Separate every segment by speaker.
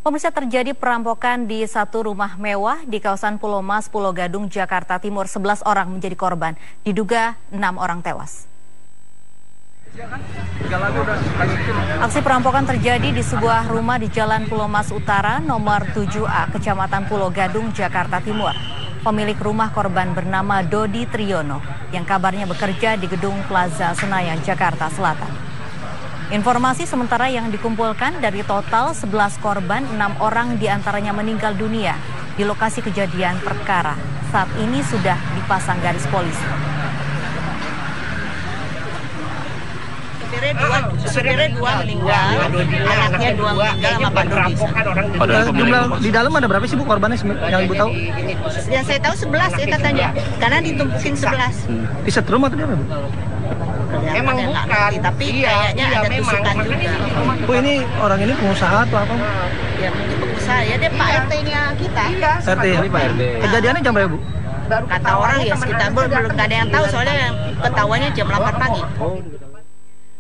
Speaker 1: Pemirsa, terjadi perampokan di satu rumah mewah di kawasan Pulau Mas, Pulau Gadung, Jakarta Timur. 11 orang menjadi korban, diduga 6 orang tewas. Aksi perampokan terjadi di sebuah rumah di Jalan Pulau Mas Utara, nomor 7A, Kecamatan Pulau Gadung, Jakarta Timur. Pemilik rumah korban bernama Dodi Triyono, yang kabarnya bekerja di Gedung Plaza Senayan, Jakarta Selatan. Informasi sementara yang dikumpulkan dari total 11 korban, 6 orang diantaranya meninggal dunia di lokasi kejadian perkara. Saat ini sudah dipasang garis polisi.
Speaker 2: Supirnya dua meninggal, anaknya 2 meninggal sama Pak Dodi.
Speaker 3: Jumlah di dalam ada berapa sih Bu korbannya yang Ibu tahu?
Speaker 2: Yang saya tahu 11 ya katanya, karena ditumpukin 11.
Speaker 3: Di setrum atau di apa Bu?
Speaker 2: Emang bukan, tapi kayaknya ada tusukan juga.
Speaker 3: Bu, ini orang ini pengusaha atau apa?
Speaker 2: Ya mungkin pengusaha, ya dia Pak RT-nya kita.
Speaker 3: RT ya? Pak RT. Kejadiannya jam berapa Bu?
Speaker 2: Kata orang ya sekitar belum ada yang tahu, soalnya yang ketahuannya jam 8 pagi.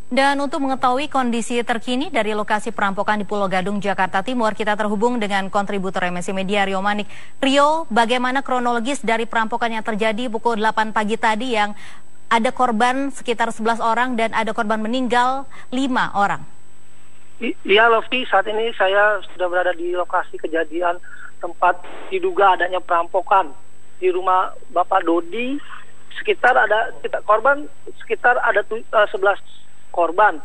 Speaker 1: Dan untuk mengetahui kondisi terkini dari lokasi perampokan di Pulau Gadung, Jakarta Timur, kita terhubung dengan kontributor MNC Media, Rio Manik. Rio, bagaimana kronologis dari perampokan yang terjadi pukul 8 pagi tadi yang ada korban sekitar 11 orang dan ada korban meninggal 5 orang?
Speaker 4: Iya, Lofi, saat ini saya sudah berada di lokasi kejadian tempat diduga adanya perampokan di rumah Bapak Dodi. Sekitar ada korban, sekitar ada 11 korban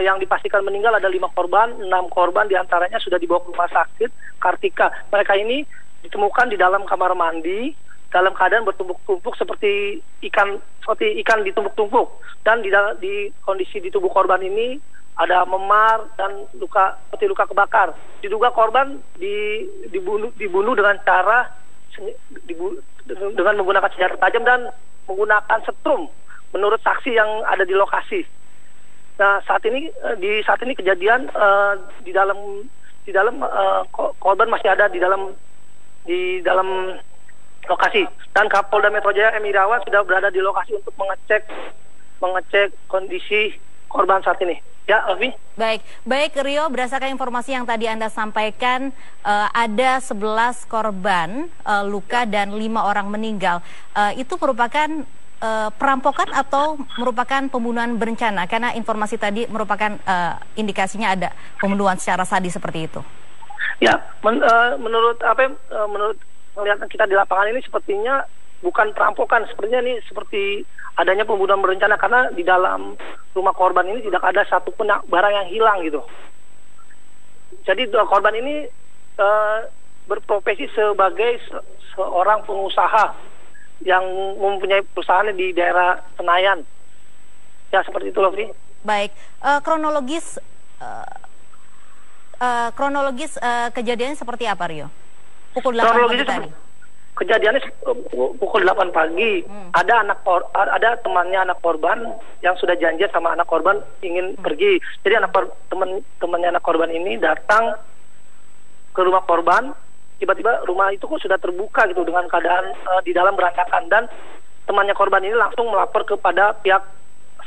Speaker 4: yang dipastikan meninggal ada 5 korban, 6 korban diantaranya sudah dibawa ke rumah sakit Kartika. Mereka ini ditemukan di dalam kamar mandi dalam keadaan bertumpuk-tumpuk seperti ikan ditumpuk-tumpuk, dan di kondisi di tubuh korban ini ada memar dan seperti luka kebakar. Diduga korban dibunuh dengan cara dengan menggunakan senjata tajam dan menggunakan setrum menurut saksi yang ada di lokasi. Nah, saat ini kejadian di dalam korban masih ada di dalam lokasi, dan Kapolda Metro Jaya M. Irawan sudah berada di lokasi untuk mengecek kondisi korban saat ini. Ya, Alvi.
Speaker 1: Baik Rio, berdasarkan informasi yang tadi Anda sampaikan, ada 11 korban luka dan 5 orang meninggal. Itu merupakan perampokan atau merupakan pembunuhan berencana? Karena informasi tadi merupakan indikasinya ada pembunuhan secara sadis seperti itu.
Speaker 4: Ya, menurut melihat kita di lapangan ini sepertinya bukan perampokan, sepertinya ini seperti adanya pembunuhan berencana, karena di dalam rumah korban ini tidak ada satupun barang yang hilang gitu. Jadi korban ini berprofesi sebagai seorang pengusaha yang mempunyai perusahaan di daerah Senayan. Ya, seperti itu, Lovri.
Speaker 1: Baik, kronologis kejadiannya seperti apa, Rio? Pukul 8 pagi tadi.
Speaker 4: Kejadiannya pukul 8 pagi. Ada temannya anak korban yang sudah janji sama anak korban ingin pergi. Jadi temannya anak korban ini datang ke rumah korban. Tiba-tiba rumah itu kok sudah terbuka gitu dengan keadaan di dalam berantakan, dan temannya korban ini langsung melapor kepada pihak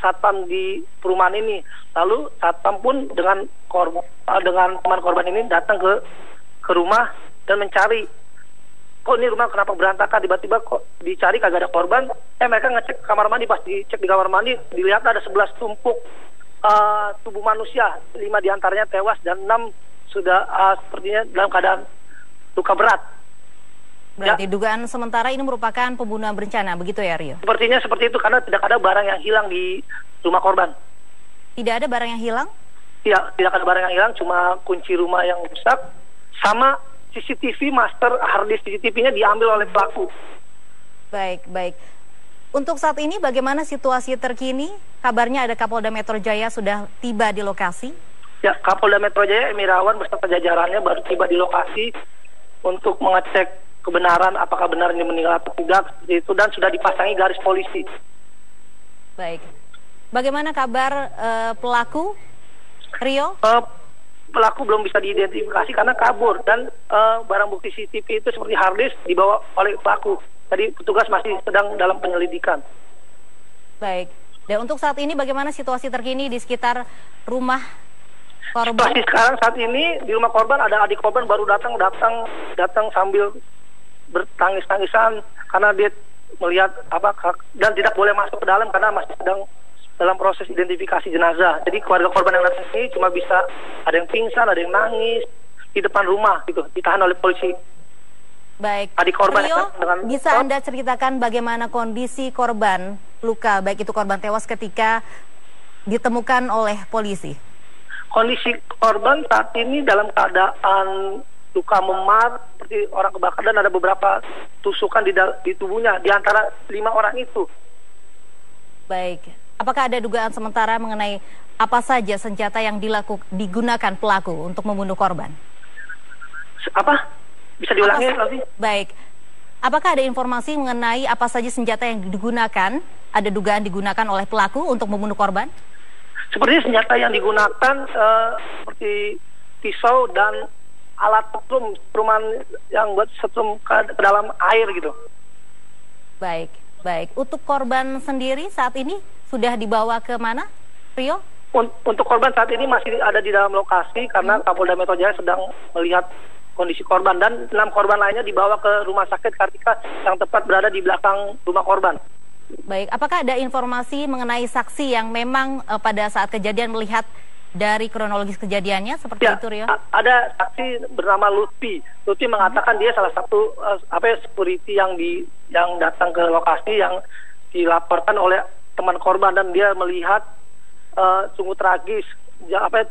Speaker 4: satpam di perumahan ini. Lalu satpam pun dengan teman korban ini datang ke rumah dan mencari, kok ini rumah kenapa berantakan, tiba-tiba kok dicari kagak ada korban. Mereka ngecek kamar mandi, pas dicek di kamar mandi dilihat ada 11 tumpuk tubuh manusia, 5 diantaranya tewas dan 6 sudah sepertinya dalam keadaan luka berat.
Speaker 1: Berarti dugaan sementara ini merupakan pembunuhan berencana, begitu ya, Rio?
Speaker 4: Sepertinya seperti itu, karena tidak ada barang yang hilang di rumah korban.
Speaker 1: Tidak ada barang yang hilang?
Speaker 4: Tidak ada barang yang hilang, cuma kunci rumah yang rusak, sama CCTV, master harddisk CCTV-nya diambil oleh pelaku. Baik.
Speaker 1: Untuk saat ini bagaimana situasi terkini? Kabarnya ada Kapolda Metro Jaya sudah tiba di lokasi?
Speaker 4: Ya, Kapolda Metro Jaya M. Irawan beserta jajarannya baru tiba di lokasi untuk mengecek kebenaran apakah benar ini meninggal atau tidak, seperti itu, dan sudah dipasangi garis polisi.
Speaker 1: Baik. Bagaimana kabar pelaku, Rio?
Speaker 4: Pelaku belum bisa diidentifikasi karena kabur, dan barang bukti CCTV itu seperti harddisk dibawa oleh pelaku. Jadi petugas masih sedang dalam penyelidikan.
Speaker 1: Baik. Dan untuk saat ini bagaimana situasi terkini di sekitar rumah
Speaker 4: Situasi sekarang saat ini di rumah korban ada adik korban baru datang sambil bertangis-tangisan karena dia melihat dan tidak boleh masuk ke dalam karena masih sedang dalam proses identifikasi jenazah. Jadi keluarga korban yang datang ini cuma bisa ada yang pingsan, ada yang nangis di depan rumah gitu, ditahan oleh polisi.
Speaker 1: Baik,
Speaker 4: adik korban
Speaker 1: Rio, bisa Anda ceritakan bagaimana kondisi korban luka, baik itu korban tewas ketika ditemukan oleh polisi?
Speaker 4: Kondisi korban saat ini dalam keadaan luka memar seperti orang kebakar dan ada beberapa tusukan di tubuhnya di antara 5 orang itu.
Speaker 1: Baik, apakah ada dugaan sementara mengenai apa saja senjata yang digunakan pelaku untuk membunuh korban?
Speaker 4: Apa? Bisa diulangi lagi?
Speaker 1: Baik, apakah ada informasi mengenai apa saja senjata yang digunakan, ada dugaan digunakan oleh pelaku untuk membunuh korban?
Speaker 4: Sepertinya senjata yang digunakan seperti pisau dan alat setrum yang buat setrum ke dalam air gitu.
Speaker 1: Baik. Untuk korban sendiri saat ini sudah dibawa ke mana, Rio?
Speaker 4: Untuk korban saat ini masih ada di dalam lokasi karena Kapolda Metro Jaya sedang melihat kondisi korban dan 6 korban lainnya dibawa ke Rumah Sakit Kartika yang tepat berada di belakang rumah korban.
Speaker 1: Baik, apakah ada informasi mengenai saksi yang memang pada saat kejadian melihat dari kronologis kejadiannya seperti itu, Rio?
Speaker 4: Ada saksi bernama Lutfi. Lutfi mengatakan dia salah satu security yang datang ke lokasi yang dilaporkan oleh teman korban dan dia melihat sungguh tragis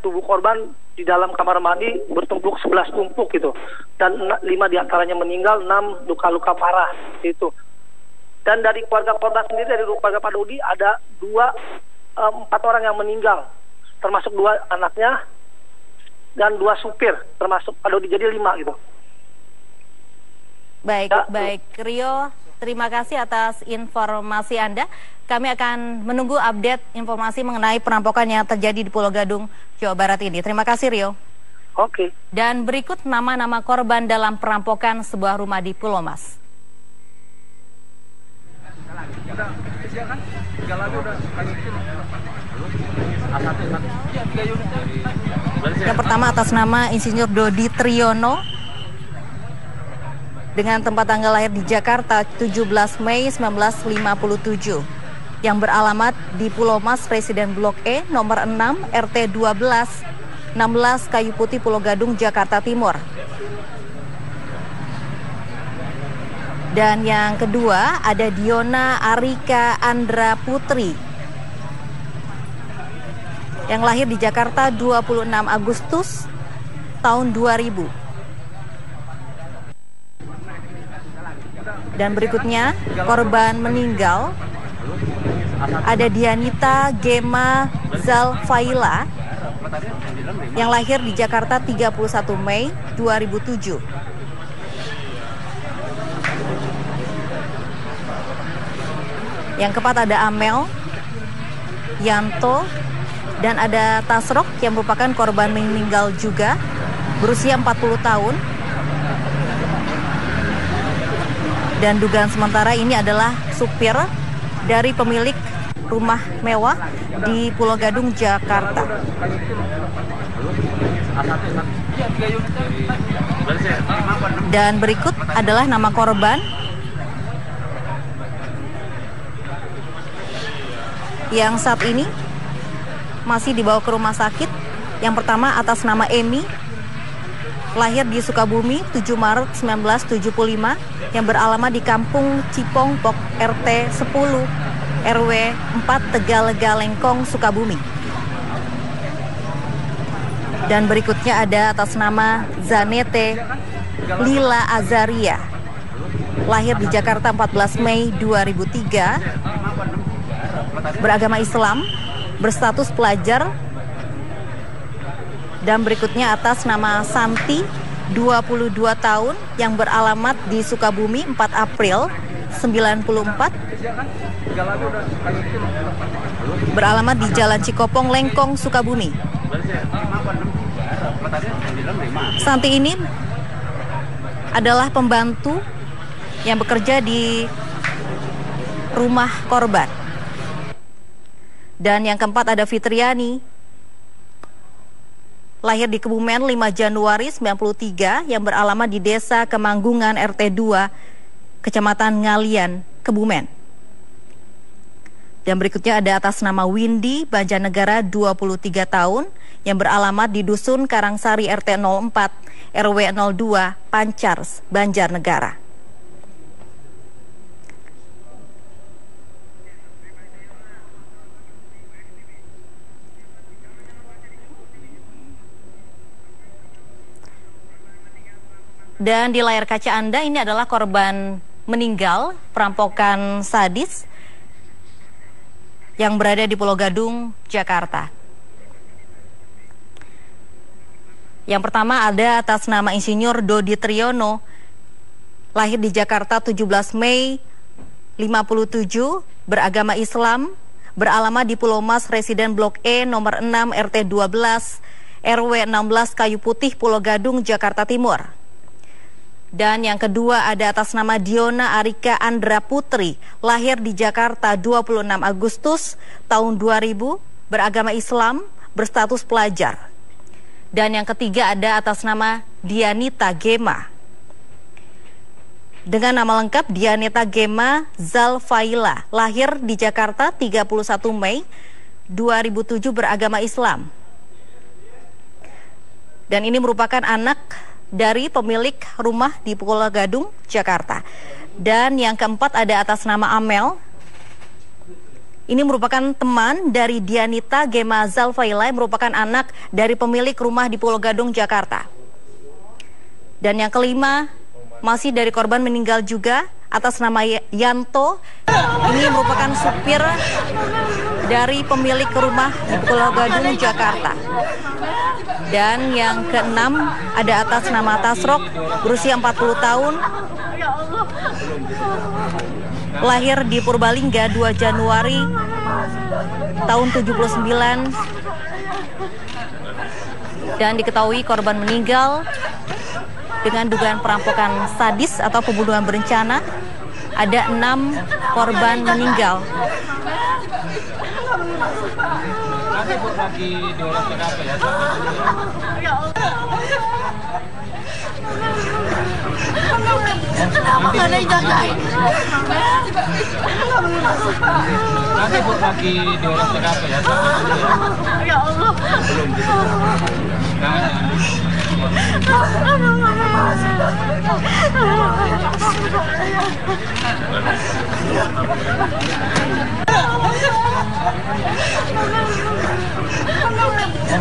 Speaker 4: tubuh korban di dalam kamar mandi bertumpuk 11 tumpuk gitu dan 5 diantaranya meninggal, 6 luka-luka parah itu. Dan dari keluarga korban sendiri, dari keluarga Pak Dodi ada 4 orang yang meninggal, termasuk 2 anaknya dan 2 supir, termasuk Pak Dodi, jadi 5 gitu.
Speaker 1: Baik, Rio, terima kasih atas informasi Anda. Kami akan menunggu update informasi mengenai perampokan yang terjadi di Pulau Gadung, Jawa Barat ini. Terima kasih, Rio.
Speaker 4: Oke.
Speaker 1: Dan berikut nama-nama korban dalam perampokan sebuah rumah di Pulau Mas. Yang pertama atas nama Insinyur Dodi Triyono dengan tempat tanggal lahir di Jakarta 17 Mei 1957 yang beralamat di Pulau Mas Residen Blok E nomor 6 RT 12 16 Kayu Putih Pulau Gadung Jakarta Timur. Dan yang kedua ada Diona Arika Andra Putri yang lahir di Jakarta 26 Agustus tahun 2000. Dan berikutnya korban meninggal ada Dianita Gema Zalfaila yang lahir di Jakarta 31 Mei 2007. Yang keempat ada Amel, Yanto, dan ada Tasrok yang merupakan korban meninggal juga, berusia 40 tahun. Dan dugaan sementara ini adalah supir dari pemilik rumah mewah di Pulau Gadung, Jakarta. Dan berikut adalah nama korban yang saat ini masih dibawa ke rumah sakit. Yang pertama atas nama Emi, lahir di Sukabumi 7 Maret 1975, yang beralamat di Kampung Cipongpok RT 10 RW 4 Tegalega Lengkong, Sukabumi. Dan berikutnya ada atas nama Zanete Lila Azaria, lahir di Jakarta 14 Mei 2003, beragama Islam, berstatus pelajar. Dan berikutnya atas nama Santi, 22 tahun, yang beralamat di Sukabumi 4 April 94, beralamat di Jalan Cikopong, Lengkong, Sukabumi. Santi ini adalah pembantu yang bekerja di rumah korban. Dan yang keempat ada Fitriani, lahir di Kebumen 5 Januari 93, yang beralamat di Desa Kemanggungan RT 2, Kecamatan Ngalian, Kebumen. Dan berikutnya ada atas nama Windy Banjarnegara 23 tahun, yang beralamat di Dusun Karangsari RT 04, RW 02, Pancar, Banjarnegara. Dan di layar kaca Anda ini adalah korban meninggal perampokan sadis yang berada di Pulau Gadung, Jakarta. Yang pertama ada atas nama Insinyur Dodi Triyono, lahir di Jakarta 17 Mei 57, beragama Islam, beralamat di Pulau Mas, residen Blok E nomor 6 RT 12 RW 16 Kayu Putih, Pulau Gadung, Jakarta Timur. Dan yang kedua ada atas nama Diona Arika Andra Putri, lahir di Jakarta 26 Agustus tahun 2000, beragama Islam, berstatus pelajar. Dan yang ketiga ada atas nama Dianita Gema. Dengan nama lengkap Dianita Gema Zalfaila, lahir di Jakarta 31 Mei 2007, beragama Islam. Dan ini merupakan anak dari pemilik rumah di Pulau Gadung, Jakarta. Dan yang keempat ada atas nama Amel. Ini merupakan teman dari Dianita Gema Zalfaila, yang merupakan anak dari pemilik rumah di Pulau Gadung, Jakarta. Dan yang kelima masih dari korban meninggal juga atas nama Yanto. Ini merupakan supir dari pemilik rumah di Pulau Gadung, Jakarta. Dan yang keenam ada atas nama Tasrok, berusia 40 tahun, lahir di Purbalingga 2 Januari tahun 79. Dan diketahui korban meninggal dengan dugaan perampokan sadis atau pembunuhan berencana. Ada 6 korban meninggal.
Speaker 2: Kenapa nggak ada yang jagain?
Speaker 5: Nanti buat lagi diurus TKP ya.
Speaker 2: Ya Allah.
Speaker 5: Belum gitu.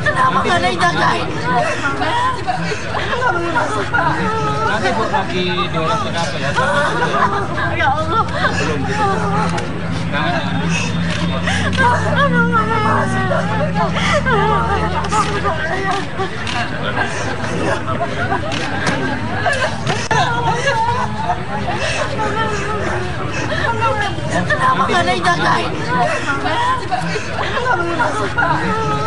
Speaker 2: Kenapa nggak ada yang jagain?
Speaker 5: Nanti buat lagi diurus TKP ya.
Speaker 2: Ya Allah.
Speaker 5: Belum gitu.
Speaker 2: Kenapa nggak ada yang jagain?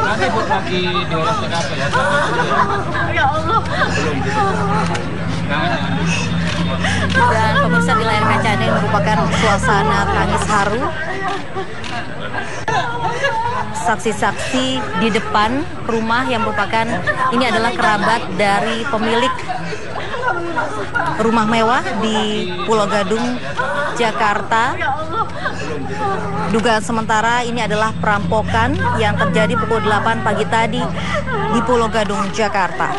Speaker 5: Nanti buat lagi diurus TKP ya.
Speaker 2: Ya Allah.
Speaker 5: Belum gitu.
Speaker 1: Dan pemirsa, di layar kaca ini merupakan suasana tangis haru. Saksi-saksi di depan rumah yang merupakan ini adalah kerabat dari pemilik rumah mewah di Pulau Gadung, Jakarta. Dugaan sementara ini adalah perampokan yang terjadi pukul 8 pagi tadi di Pulau Gadung, Jakarta.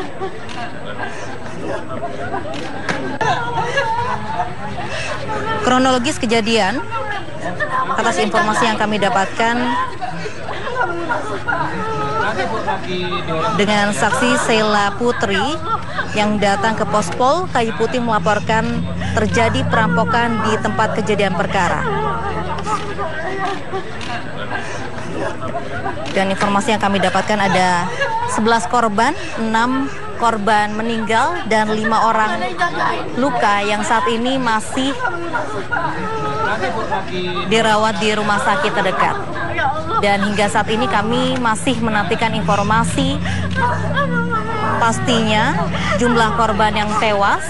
Speaker 1: Kronologis kejadian, atas informasi yang kami dapatkan dengan saksi Sheila Putri yang datang ke Pospol Kayu Putih melaporkan terjadi perampokan di tempat kejadian perkara. Dan informasi yang kami dapatkan ada 11 korban, 6 korban meninggal dan 5 orang luka yang saat ini masih dirawat di rumah sakit terdekat. Dan hingga saat ini kami masih menantikan informasi pastinya jumlah korban yang tewas.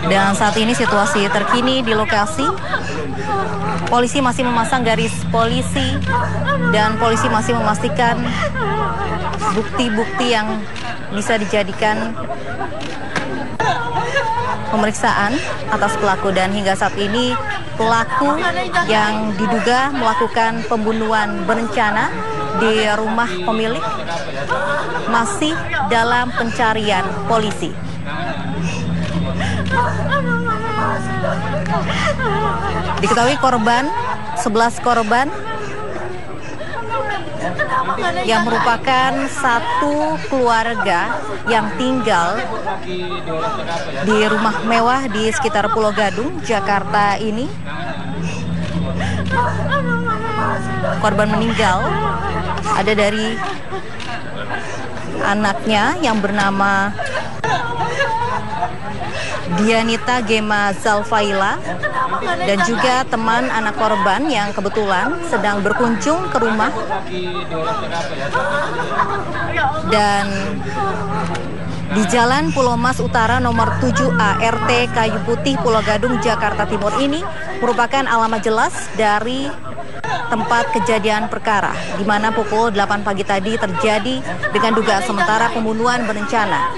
Speaker 1: Dan saat ini situasi terkini di lokasi, polisi masih memasang garis polisi dan polisi masih memastikan bukti-bukti yang bisa dijadikan pemeriksaan atas pelaku, dan hingga saat ini pelaku yang diduga melakukan pembunuhan berencana di rumah pemilik masih dalam pencarian polisi. Diketahui 11 korban yang merupakan satu keluarga yang tinggal di rumah mewah di sekitar Pulau Gadung, Jakarta ini. Korban meninggal ada dari anaknya yang bernama Dianita Gema Zalfaila dan juga teman anak korban yang kebetulan sedang berkunjung ke rumah. Dan di Jalan Pulau Mas Utara nomor 7A RT Kayu Putih Pulau Gadung Jakarta Timur ini merupakan alamat jelas dari tempat kejadian perkara, di mana pukul 8 pagi tadi terjadi dengan dugaan sementara pembunuhan berencana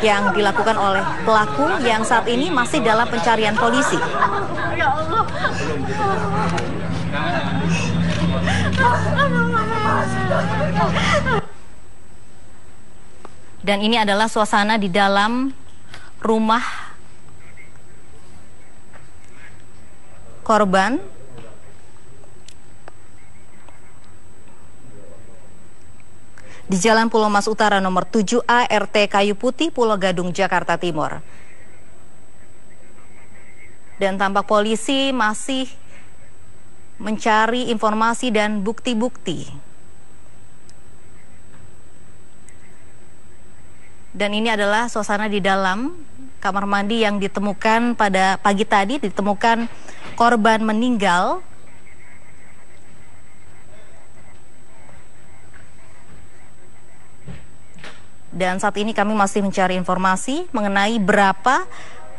Speaker 1: yang dilakukan oleh pelaku yang saat ini masih dalam pencarian polisi. Dan ini adalah suasana di dalam rumah korban. Di Jalan Pulau Mas Utara nomor 7A RT Kayu Putih Pulau Gadung Jakarta Timur. Dan tampak polisi masih mencari informasi dan bukti-bukti. Dan ini adalah suasana di dalam kamar mandi yang ditemukan pada pagi tadi, ditemukan korban meninggal. Dan saat ini kami masih mencari informasi mengenai berapa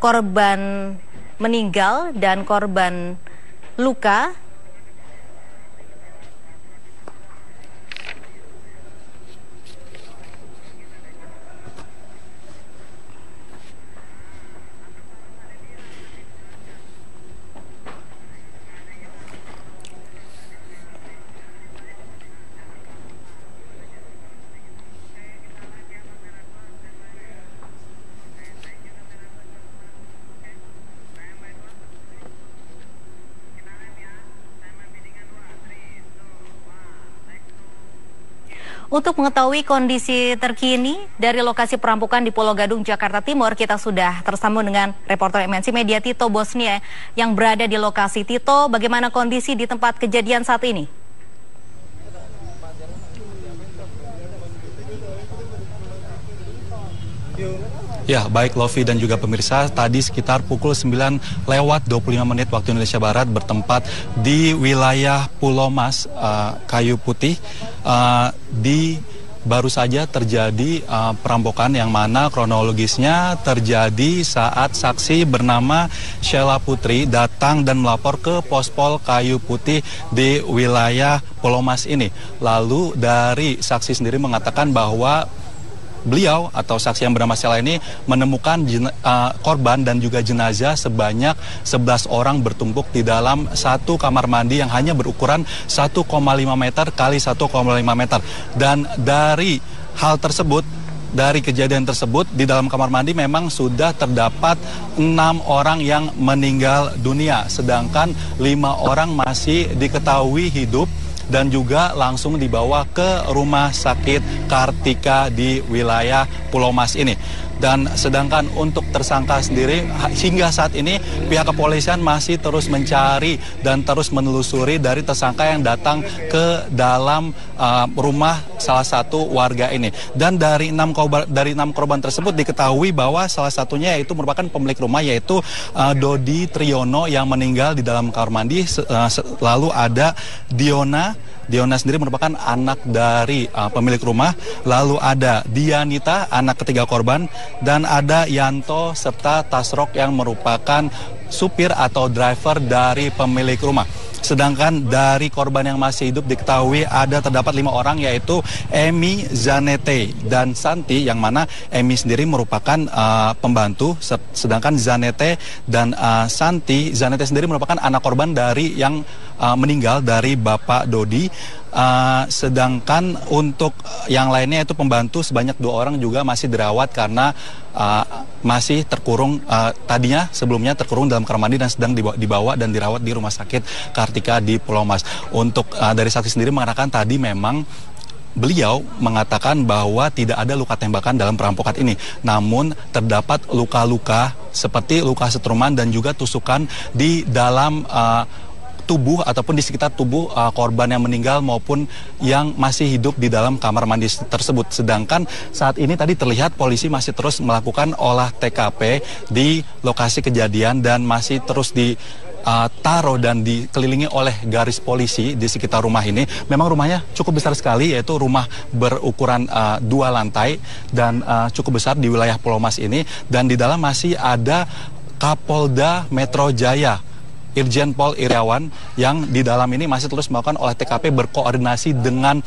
Speaker 1: korban meninggal dan korban luka. Untuk mengetahui kondisi terkini dari lokasi perampokan di Pulau Gadung, Jakarta Timur, kita sudah tersambung dengan reporter MNC Media Tito Bosnia yang berada di lokasi. Tito, bagaimana kondisi di tempat kejadian saat ini?
Speaker 6: Ya, baik Lovi dan juga pemirsa, tadi sekitar pukul 9:25 waktu Indonesia Barat bertempat di wilayah Pulau Mas, Kayu Putih, baru saja terjadi perampokan yang mana kronologisnya terjadi saat saksi bernama Sheila Putri datang dan melapor ke Pospol Kayu Putih di wilayah Pulau Mas ini. Lalu dari saksi sendiri mengatakan bahwa beliau atau saksi yang bernama Sheila ini menemukan korban dan juga jenazah sebanyak 11 orang bertumpuk di dalam satu kamar mandi yang hanya berukuran 1,5 meter kali 1,5 meter. Dan dari hal tersebut, dari kejadian tersebut, di dalam kamar mandi memang sudah terdapat 6 orang yang meninggal dunia, sedangkan 5 orang masih diketahui hidup dan juga langsung dibawa ke Rumah Sakit Kartika di wilayah Pulau Mas ini. Dan sedangkan untuk tersangka sendiri hingga saat ini pihak kepolisian masih terus mencari dan terus menelusuri dari tersangka yang datang ke dalam rumah salah satu warga ini. Dan dari 6 korban tersebut diketahui bahwa salah satunya yaitu merupakan pemilik rumah, yaitu Dodi Triyono yang meninggal di dalam kamar mandi. Lalu ada Diona sendiri merupakan anak dari pemilik rumah. Lalu ada Dianita, anak ketiga korban, dan ada Yanto serta Tasrok yang merupakan supir atau driver dari pemilik rumah. Sedangkan dari korban yang masih hidup diketahui terdapat 5 orang, yaitu Emi, Zanete, dan Santi, yang mana Emi sendiri merupakan pembantu, sedangkan Zanete dan Santi, Zanete sendiri merupakan anak korban dari yang meninggal dari Bapak Dodi. Sedangkan untuk yang lainnya yaitu pembantu sebanyak 2 orang juga masih dirawat karena masih terkurung, tadinya sebelumnya terkurung dalam kamar mandi dan sedang dibawa dan dirawat di Rumah Sakit Kartika di Pulau Mas. Untuk dari saksi sendiri mengatakan tadi memang beliau mengatakan bahwa tidak ada luka tembakan dalam perampokan ini, namun terdapat luka-luka seperti luka setruman dan juga tusukan di dalam tubuh ataupun di sekitar tubuh korban yang meninggal maupun yang masih hidup di dalam kamar mandi tersebut. Sedangkan saat ini tadi terlihat polisi masih terus melakukan olah TKP di lokasi kejadian dan masih terus ditaruh dan dikelilingi oleh garis polisi di sekitar rumah ini. Memang rumahnya cukup besar sekali, yaitu rumah berukuran 2 lantai dan cukup besar di wilayah Pulau Mas ini. Dan di dalam masih ada Kapolda Metro Jaya, Irjen Pol Iriawan, yang di dalam ini masih terus melakukan olah TKP berkoordinasi dengan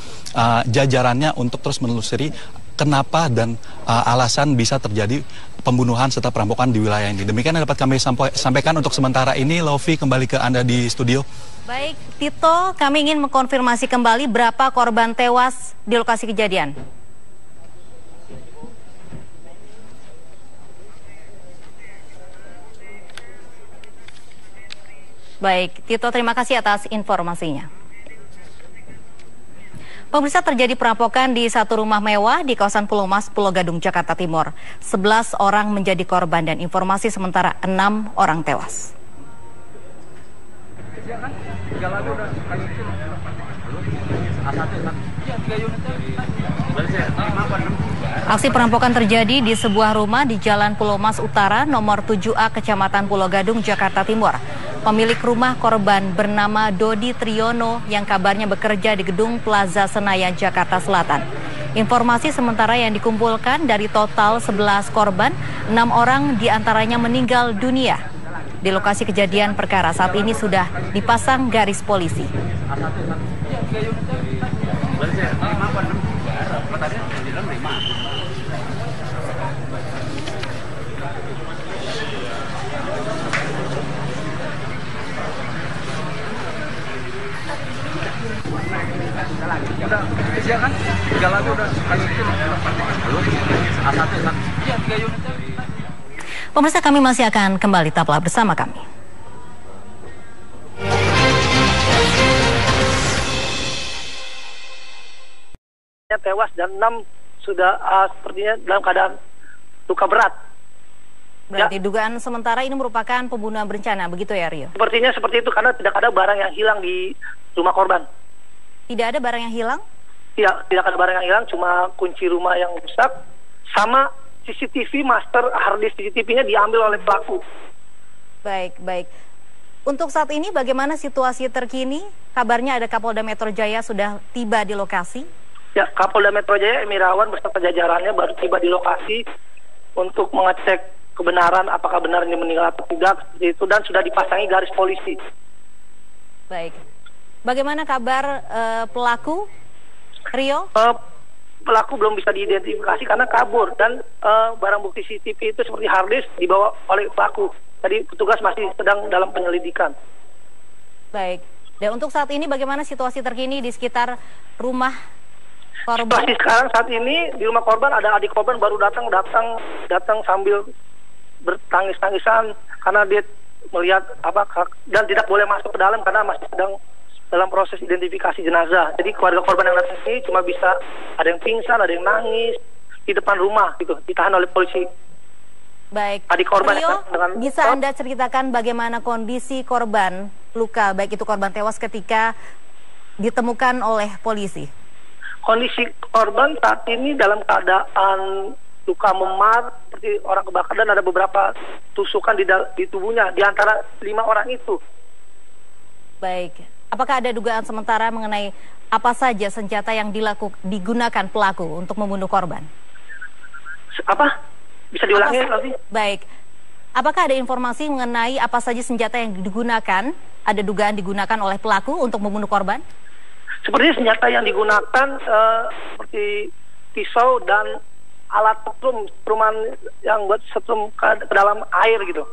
Speaker 6: jajarannya untuk terus menelusuri kenapa dan alasan bisa terjadi pembunuhan serta perampokan di wilayah ini. Demikian yang dapat kami sampaikan untuk sementara ini. Lofi, kembali ke Anda di studio.
Speaker 1: Baik, Tito, kami ingin mengkonfirmasi kembali berapa korban tewas di lokasi kejadian. Baik, Tito, terima kasih atas informasinya. Pemirsa, terjadi perampokan di satu rumah mewah di kawasan Pulau Mas, Pulau Gadung, Jakarta Timur. 11 orang menjadi korban dan informasi sementara 6 orang tewas. Aksi perampokan terjadi di sebuah rumah di Jalan Pulau Mas Utara, nomor 7A, Kecamatan Pulau Gadung, Jakarta Timur. Pemilik rumah korban bernama Dodi Triyono yang kabarnya bekerja di Gedung Plaza Senayan, Jakarta Selatan. Informasi sementara yang dikumpulkan dari total 11 korban, 6 orang diantaranya meninggal dunia. Di lokasi kejadian perkara saat ini sudah dipasang garis polisi. Pemirsa, kami masih akan kembali, tetaplah bersama kami.
Speaker 4: Tewas dan 6 sudah sepertinya dalam keadaan luka berat.
Speaker 1: Berarti dugaan sementara ini merupakan pembunuhan berencana, begitu ya, Rio?
Speaker 4: Sepertinya seperti itu karena tidak ada barang yang hilang di rumah korban.
Speaker 1: Tidak ada barang yang hilang?
Speaker 4: Tidak ada barang yang hilang, cuma kunci rumah yang rusak sama CCTV, master harddisk CCTV-nya diambil oleh pelaku.
Speaker 1: Baik, baik. Untuk saat ini bagaimana situasi terkini? Kabarnya ada Kapolda Metro Jaya sudah tiba di lokasi.
Speaker 4: Ya, Kapolda Metro Jaya Emi Irawan beserta jajarannya baru tiba di lokasi untuk mengecek kebenaran apakah benar ini meninggal atau tidak, seperti itu, dan sudah dipasangi garis polisi.
Speaker 1: Baik. Bagaimana kabar pelaku, Rio?
Speaker 4: Pelaku belum bisa diidentifikasi karena kabur dan barang bukti CCTV itu seperti harddisk dibawa oleh pelaku. Tadi petugas masih sedang dalam penyelidikan.
Speaker 1: Baik. Dan untuk saat ini bagaimana situasi terkini di sekitar rumah korban?
Speaker 4: Situasi sekarang saat ini di rumah korban ada adik korban baru datang sambil bertangis-tangisan karena dia melihat dan tidak boleh masuk ke dalam karena masih sedang dalam proses identifikasi jenazah. Jadi keluarga korban yang datang ini cuma bisa ada yang pingsan, ada yang nangis, di depan rumah gitu, ditahan oleh polisi.
Speaker 1: Baik,
Speaker 4: Adik korban
Speaker 1: Rio,
Speaker 4: dengan
Speaker 1: bisa Anda ceritakan bagaimana kondisi korban luka, baik itu korban tewas ketika ditemukan oleh polisi?
Speaker 4: Kondisi korban saat ini dalam keadaan luka memar seperti orang kebakar dan ada beberapa tusukan di tubuhnya di antara 5 orang itu.
Speaker 1: Baik, apakah ada dugaan sementara mengenai apa saja senjata yang digunakan pelaku untuk membunuh korban?
Speaker 4: Apa? Bisa diulangi lagi?
Speaker 1: Baik, apakah ada informasi mengenai apa saja senjata yang digunakan, ada dugaan digunakan oleh pelaku untuk membunuh korban?
Speaker 4: Sepertinya senjata yang digunakan seperti pisau dan alat setrum yang buat setrum ke dalam air gitu.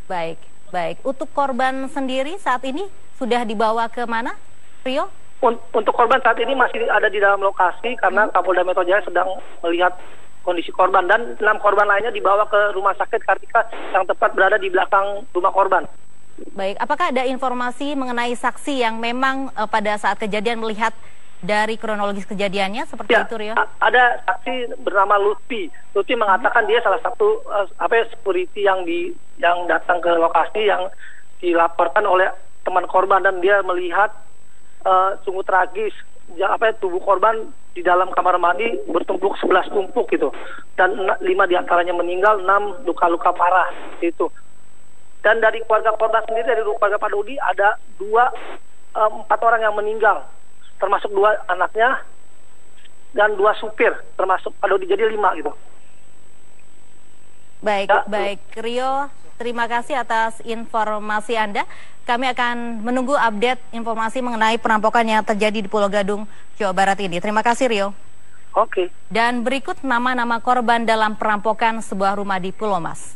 Speaker 1: Baik, baik. Untuk korban sendiri saat ini sudah dibawa ke mana, Rio?
Speaker 4: Untuk korban saat ini masih ada di dalam lokasi karena Kapolda Metro Jaya sedang melihat kondisi korban, dan 6 korban lainnya dibawa ke Rumah Sakit Kartika yang tepat berada di belakang rumah korban.
Speaker 1: Baik, apakah ada informasi mengenai saksi yang memang pada saat kejadian melihat dari kronologis kejadiannya seperti itu, Rio?
Speaker 4: Ada saksi bernama Lutfi. Lutfi mengatakan dia salah satu security yang datang ke lokasi yang dilaporkan oleh teman korban, dan dia melihat sungguh tragis tubuh korban di dalam kamar mandi bertumpuk 11 tumpuk gitu, dan 5 diantaranya meninggal, 6 luka-luka parah itu. Dan dari keluarga korban sendiri, dari keluarga Pak Dodi ada 4 orang yang meninggal, termasuk 2 anaknya dan 2 supir, termasuk Pak Dodi, jadi 5 gitu.
Speaker 1: Baik, baik, Rio, terima kasih atas informasi Anda. Kami akan menunggu update informasi mengenai perampokan yang terjadi di Pulau Gadung, Jawa Barat ini. Terima kasih, Rio.
Speaker 4: Oke.
Speaker 1: Dan berikut nama-nama korban dalam perampokan sebuah rumah di Pulau Mas.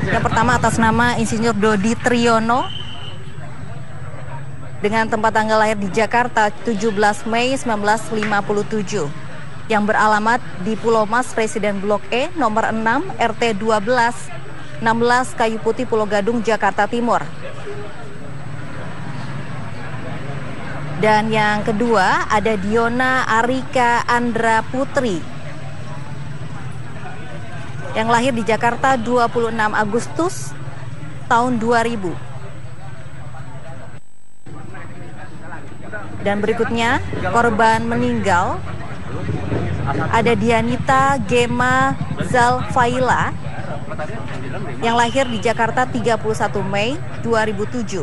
Speaker 1: Yang pertama atas nama Insinyur Dodi Triyono dengan tempat tanggal lahir di Jakarta 17 Mei 1957 yang beralamat di Pulau Mas Residen Blok E nomor 6 RT 12 16 Kayu Putih Pulau Gadung Jakarta Timur. Dan yang kedua ada Diona Arika Andra Putri yang lahir di Jakarta 26 Agustus tahun 2000. Dan berikutnya korban meninggal ada Dianita Gema Zalfaila yang lahir di Jakarta 31 Mei 2007.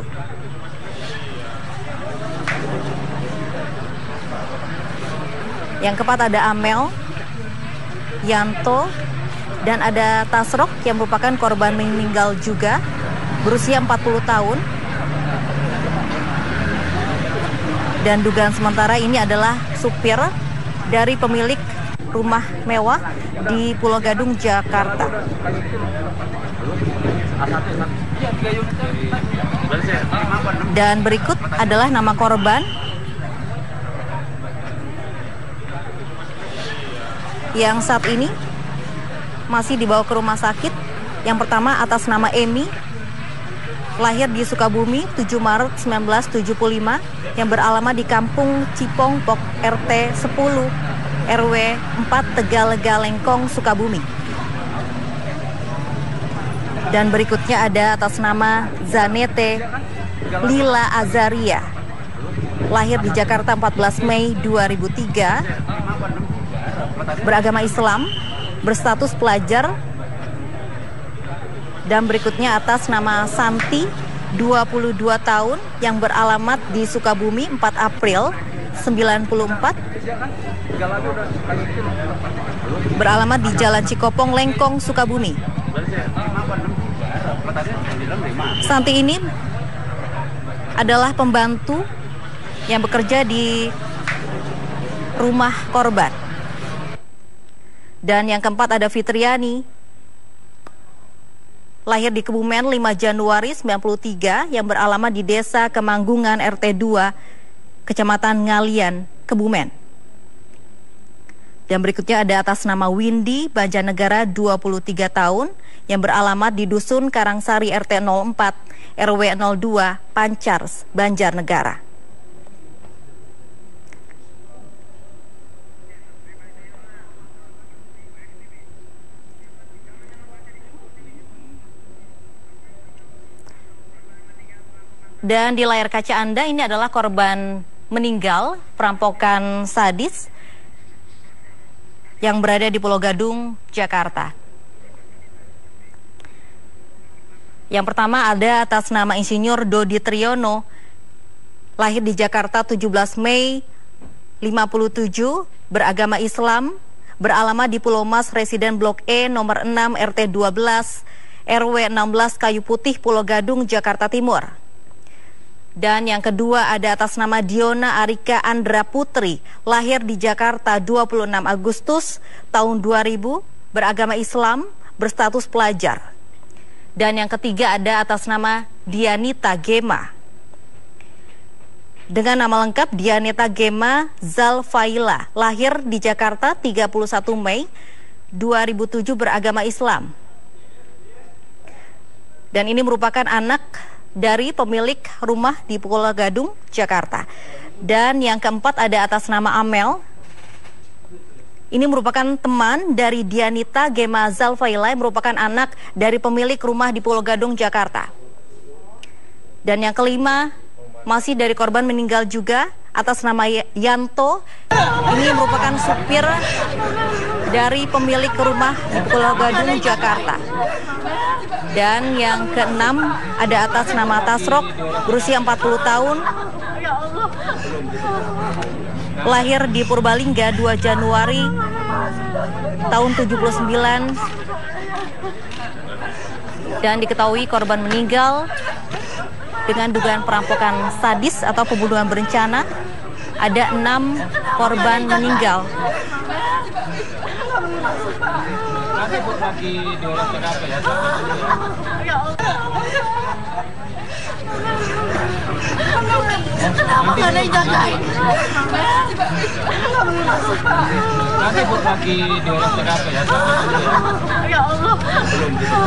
Speaker 1: Yang keempat ada Amel Yanto dan ada Tasrok yang merupakan korban meninggal juga, berusia 40 tahun. Dan dugaan sementara ini adalah supir dari pemilik rumah mewah di Pulau Gadung, Jakarta. Dan berikut adalah nama korban yang saat ini masih dibawa ke rumah sakit. Yang pertama atas nama Emi, lahir di Sukabumi 7 Maret 1975, yang beralamat di Kampung Cipongpok RT 10 RW 4 Tegalega Lengkong, Sukabumi. Dan berikutnya ada atas nama Zanete Lila Azaria, lahir di Jakarta 14 Mei 2003, beragama Islam, berstatus pelajar. Dan berikutnya atas nama Santi 22 tahun yang beralamat di Sukabumi 4 April 94, beralamat di Jalan Cikopong Lengkong, Sukabumi. Santi ini adalah pembantu yang bekerja di rumah korban. Dan yang keempat ada Fitriani, lahir di Kebumen 5 Januari 93, yang beralamat di Desa Kemanggungan RT 2, Kecamatan Ngalian, Kebumen. Dan berikutnya ada atas nama Windy Banjarnegara 23 tahun yang beralamat di Dusun Karangsari RT 04 RW 02 Pancar, Banjarnegara. Dan di layar kaca Anda ini adalah korban meninggal perampokan sadis yang berada di Pulau Gadung, Jakarta. Yang pertama ada atas nama Insinyur Dodi Triyono, lahir di Jakarta 17 Mei 57, beragama Islam, beralamat di Pulau Mas, residen Blok E nomor 6 RT 12 RW 16 Kayu Putih, Pulau Gadung, Jakarta Timur. Dan yang kedua ada atas nama Diona Arika Andra Putri, lahir di Jakarta 26 Agustus tahun 2000, beragama Islam, berstatus pelajar. Dan yang ketiga ada atas nama Dianita Gema. Dengan nama lengkap Dianita Gema Zalfaila, lahir di Jakarta 31 Mei 2007, beragama Islam. Dan ini merupakan anak dari pemilik rumah di Pulau Gadung, Jakarta. Dan yang keempat ada atas nama Amel. Ini merupakan teman dari Dianita Gema Zalfaila, merupakan anak dari pemilik rumah di Pulau Gadung, Jakarta. Dan yang kelima masih dari korban meninggal juga atas nama Yanto. Ini merupakan supir dari pemilik rumah di Pulau Gadung, Jakarta. Dan yang keenam ada atas nama Tasrok, berusia 40 tahun, lahir di Purbalingga 2 Januari tahun 79. Dan diketahui korban meninggal dengan dugaan perampokan sadis atau pembunuhan berencana. Ada 6 korban meninggal.
Speaker 5: Nanti lagi di olah TKP ya.
Speaker 2: Kenapa nggak ada yang jagain?
Speaker 5: Nanti lagi di olah TKP ya.
Speaker 2: Ya Allah.
Speaker 5: Belum gitu.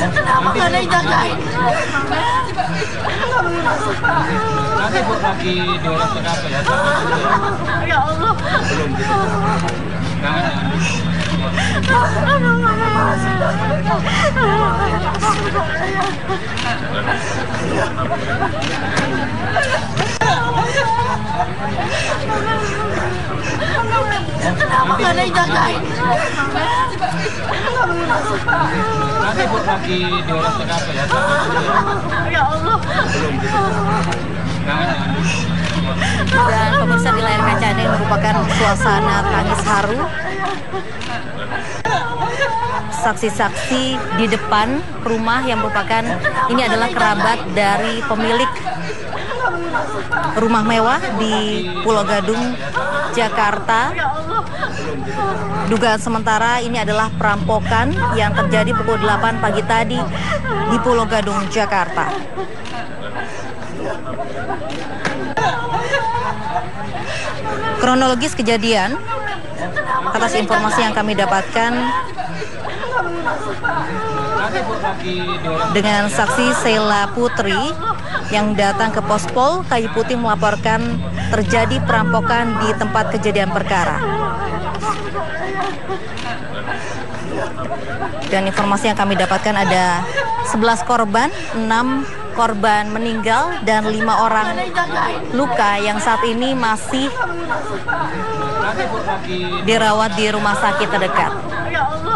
Speaker 2: Kenapa nggak ada yang jagain?
Speaker 5: Nanti lagi di olah TKP ya.
Speaker 2: Ya Allah.
Speaker 5: Belum gitu.
Speaker 2: Kenapa nggak ada yang jagain?
Speaker 5: Nanti lagi di olah TKP ya.
Speaker 2: Ya Allah.
Speaker 5: Belum gitu.
Speaker 1: Dan pemirsa, di layar kaca ini merupakan suasana tangis haru. Saksi-saksi di depan rumah yang merupakan ini adalah kerabat dari pemilik rumah mewah di Pulau Gadung, Jakarta. Dugaan sementara ini adalah perampokan yang terjadi pukul 8 pagi tadi di Pulau Gadung, Jakarta. Kronologis kejadian, atas informasi yang kami dapatkan dengan saksi Sheila Putri yang datang ke Pospol Kayu Putih melaporkan terjadi perampokan di tempat kejadian perkara. Dan informasi yang kami dapatkan ada 11 korban, 6 korban meninggal dan 5 orang luka yang saat ini masih dirawat di rumah sakit terdekat.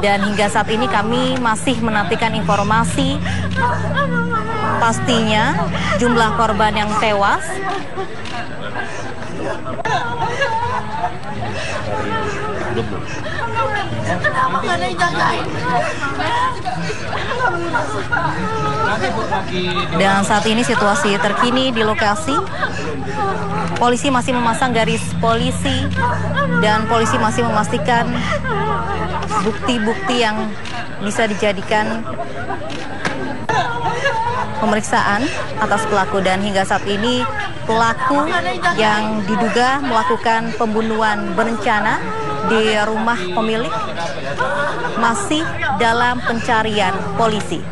Speaker 1: Dan hingga saat ini kami masih menantikan informasi pastinya jumlah korban yang tewas.
Speaker 2: Kenapa nggak ada yang jagain?
Speaker 1: Dan saat ini situasi terkini di lokasi, polisi masih memasang garis polisi dan polisi masih memastikan bukti-bukti yang bisa dijadikan pemeriksaan atas pelaku. Dan hingga saat ini pelaku yang diduga melakukan pembunuhan berencana di rumah pemilik masih dalam pencarian polisi.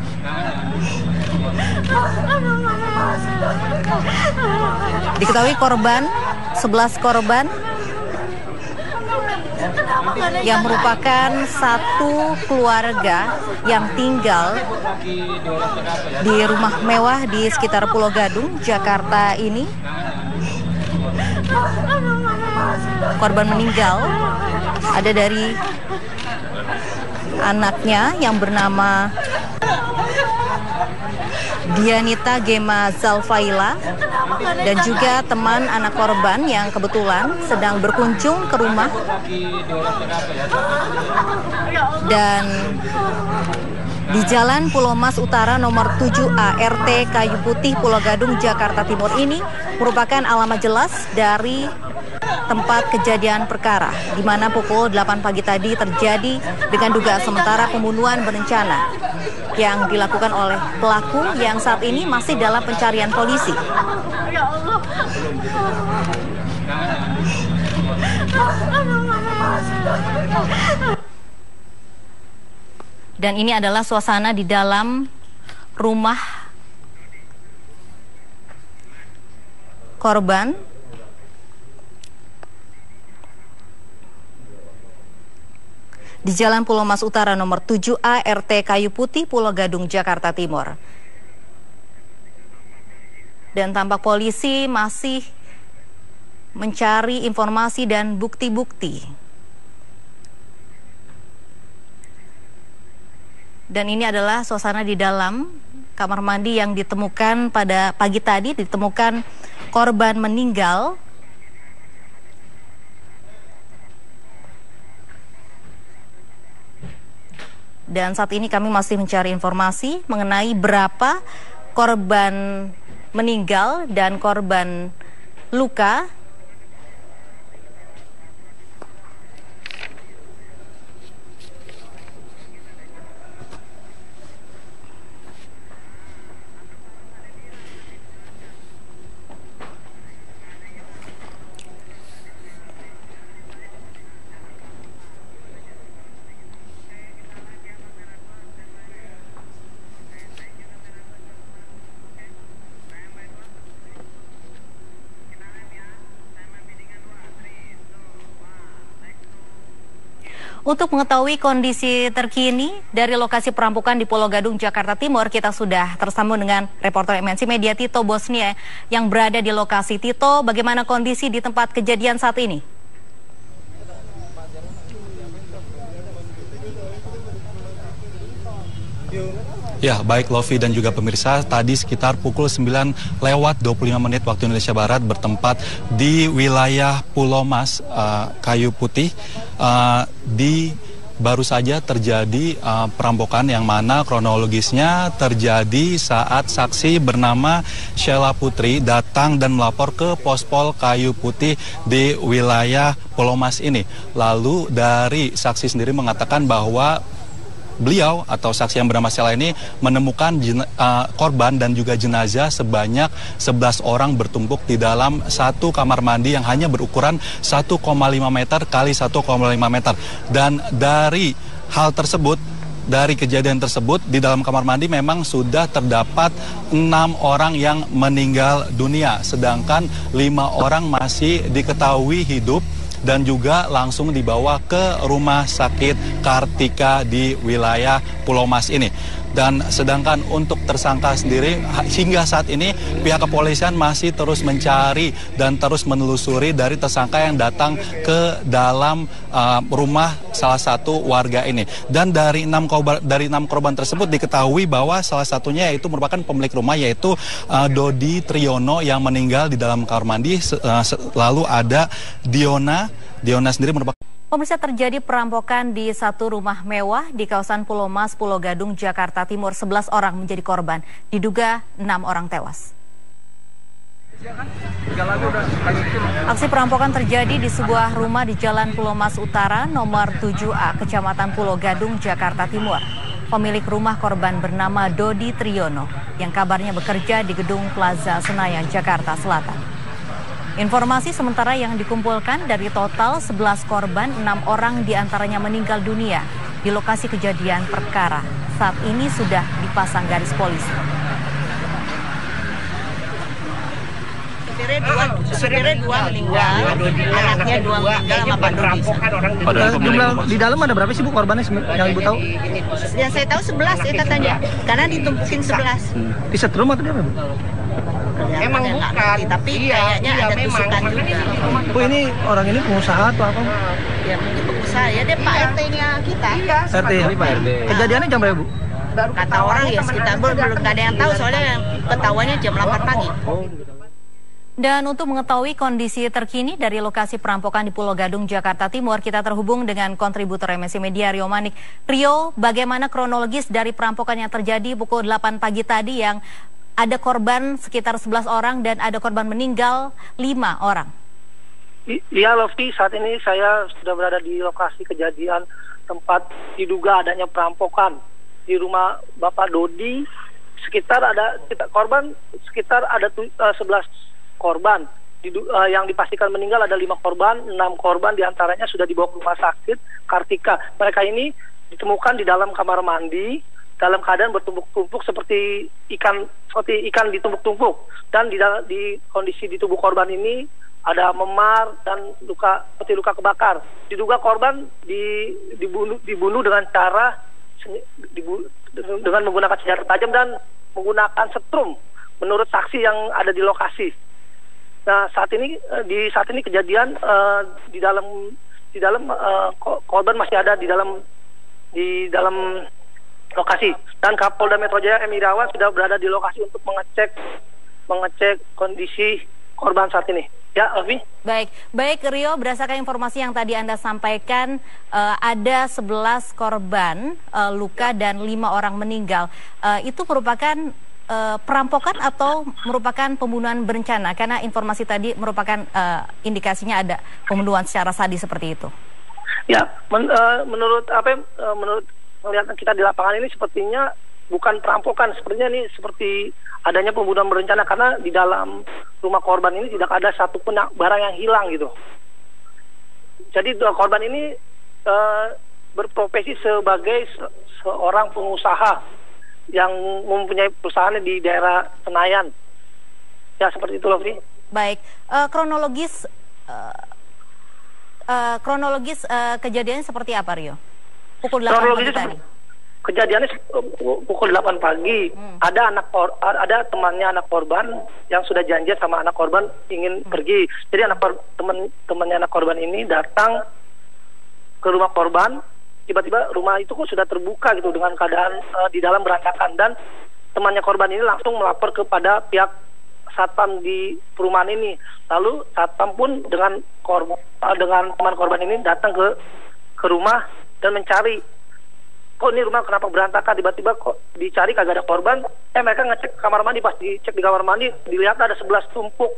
Speaker 1: Diketahui korban, 11 korban yang merupakan satu keluarga yang tinggal di rumah mewah di sekitar Pulau Gadung, Jakarta ini. Korban meninggal ada dari anaknya yang bernama Dianita Gema Zalfaila dan juga teman anak korban yang kebetulan sedang berkunjung ke rumah. Dan di Jalan Pulau Mas Utara nomor 7A RT Kayu Putih Pulau Gadung Jakarta Timur ini merupakan alamat jelas dari tempat kejadian perkara, di mana pukul 8 pagi tadi terjadi dengan dugaan sementara pembunuhan berencana yang dilakukan oleh pelaku yang saat ini masih dalam pencarian polisi. Dan ini adalah suasana di dalam rumah korban. Di Jalan Pulau Mas Utara nomor 7A RT Kayu Putih Pulau Gadung Jakarta Timur. Dan tampak polisi masih mencari informasi dan bukti-bukti. Dan ini adalah suasana di dalam kamar mandi yang ditemukan pada pagi tadi, ditemukan korban meninggal. Dan saat ini kami masih mencari informasi mengenai berapa korban meninggal dan korban luka. Untuk mengetahui kondisi terkini dari lokasi perampokan di Pulau Gadung, Jakarta Timur, kita sudah tersambung dengan reporter MNC Media Tito Bosnia yang berada di lokasi. Tito, bagaimana kondisi di tempat kejadian saat ini?
Speaker 6: Ya, baik Lovi dan juga pemirsa, tadi sekitar pukul 9:25 waktu Indonesia Barat bertempat di wilayah Pulau Mas, Kayu Putih, baru saja terjadi perampokan yang mana kronologisnya terjadi saat saksi bernama Sheila Putri datang dan melapor ke Pospol Kayu Putih di wilayah Pulau Mas ini. Lalu dari saksi sendiri mengatakan bahwa beliau atau saksi yang bernama Sheila ini menemukan korban dan juga jenazah sebanyak 11 orang bertumpuk di dalam satu kamar mandi yang hanya berukuran 1,5 meter kali 1,5 meter. Dan dari hal tersebut, dari kejadian tersebut, di dalam kamar mandi memang sudah terdapat 6 orang yang meninggal dunia, sedangkan 5 orang masih diketahui hidup dan juga langsung dibawa ke Rumah Sakit Kartika di wilayah Pulau Mas ini. Dan sedangkan untuk tersangka sendiri hingga saat ini pihak kepolisian masih terus mencari dan terus menelusuri dari tersangka yang datang ke dalam rumah salah satu warga ini. Dan dari 6 korban tersebut diketahui bahwa salah satunya yaitu merupakan pemilik rumah, yaitu Dodi Triyono yang meninggal di dalam kamar mandi. Lalu ada Diona sendiri merupakan
Speaker 1: Pemirsa, terjadi perampokan di satu rumah mewah di kawasan Pulau Mas, Pulau Gadung, Jakarta Timur. 11 orang menjadi korban, diduga 6 orang tewas. Aksi perampokan terjadi di sebuah rumah di Jalan Pulau Mas Utara, nomor 7A, Kecamatan Pulau Gadung, Jakarta Timur. Pemilik rumah korban bernama Dodi Triyono, yang kabarnya bekerja di Gedung Plaza Senayan, Jakarta Selatan. Informasi sementara yang dikumpulkan dari total 11 korban, 6 orang diantaranya meninggal dunia di lokasi kejadian perkara. Saat ini sudah dipasang garis polisi.
Speaker 2: Supirnya dua meninggal, anaknya 2 meninggal sama Pak Dodi.
Speaker 3: Jumlah di dalam ada berapa sih Bu korbannya yang Ibu tahu?
Speaker 2: Yang saya tahu 11 ya katanya, karena ditumpukin 11.
Speaker 3: Di setrum atau di apa Bu?
Speaker 2: Emang bukan, tapi kayaknya ada tusukan juga.
Speaker 3: Bu, ini orang ini pengusaha atau apa?
Speaker 2: Ya mungkin pengusaha ya, dia Pak RT-nya kita.
Speaker 3: RT ya? Kejadiannya jam berapa Bu?
Speaker 2: Kata orang ya sekitar belum ada yang tahu, soalnya yang ketahuannya jam 8 pagi.
Speaker 1: Dan untuk mengetahui kondisi terkini dari lokasi perampokan di Pulau Gadung, Jakarta Timur, kita terhubung dengan kontributor MNC Media, Rio Manik. Rio, bagaimana kronologis dari perampokan yang terjadi pukul 8 pagi tadi yang ada korban sekitar 11 orang dan ada korban meninggal 5 orang?
Speaker 4: Iya, Lofi, saat ini saya sudah berada di lokasi kejadian tempat diduga adanya perampokan di rumah Bapak Dodi. Korban sekitar ada 11 korban. Yang dipastikan meninggal ada 5 korban, 6 korban diantaranya sudah dibawa ke rumah sakit Kartika. Mereka ini ditemukan di dalam kamar mandi dalam keadaan bertumpuk-tumpuk seperti ikan ditumpuk-tumpuk, dan di kondisi di tubuh korban ini ada memar dan seperti luka kebakar. Diduga korban dibunuh dengan cara dengan menggunakan senjata tajam dan menggunakan setrum menurut saksi yang ada di lokasi. Nah, saat ini kejadian di dalam korban masih ada di dalam lokasi, dan Kapolda Metro Jaya M. Irawan sudah berada di lokasi untuk mengecek kondisi korban saat ini. Ya, Alfi.
Speaker 1: Baik Rio, berdasarkan informasi yang tadi Anda sampaikan, ada 11 korban luka dan 5 orang meninggal. Itu merupakan perampokan atau merupakan pembunuhan berencana? Karena informasi tadi merupakan indikasinya ada pembunuhan secara sadis seperti itu.
Speaker 4: Ya, menurut melihat kita di lapangan ini sepertinya bukan perampokan, sepertinya ini seperti adanya pembunuhan berencana, karena di dalam rumah korban ini tidak ada satupun barang yang hilang gitu. Jadi korban ini berprofesi sebagai seorang pengusaha yang mempunyai perusahaan di daerah Senayan. Ya, seperti itu, Lofi.
Speaker 1: Baik, kronologis kejadiannya seperti apa, Rio? Pukul 8 pagi tadi.
Speaker 4: Kejadiannya pukul 8 pagi. Ada temannya anak korban yang sudah janji sama anak korban ingin pergi. Jadi temannya anak korban ini datang ke rumah korban. Tiba-tiba rumah itu kok sudah terbuka gitu dengan keadaan di dalam berantakan, dan temannya korban ini langsung melapor kepada pihak satpam di perumahan ini. Lalu satpam pun dengan teman korban ini datang ke rumah dan mencari, kok ini rumah kenapa berantakan, tiba-tiba kok dicari kagak ada korban. Mereka ngecek kamar mandi, pas dicek di kamar mandi dilihat ada 11 tumpuk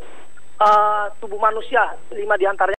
Speaker 4: tubuh manusia, 5 diantaranya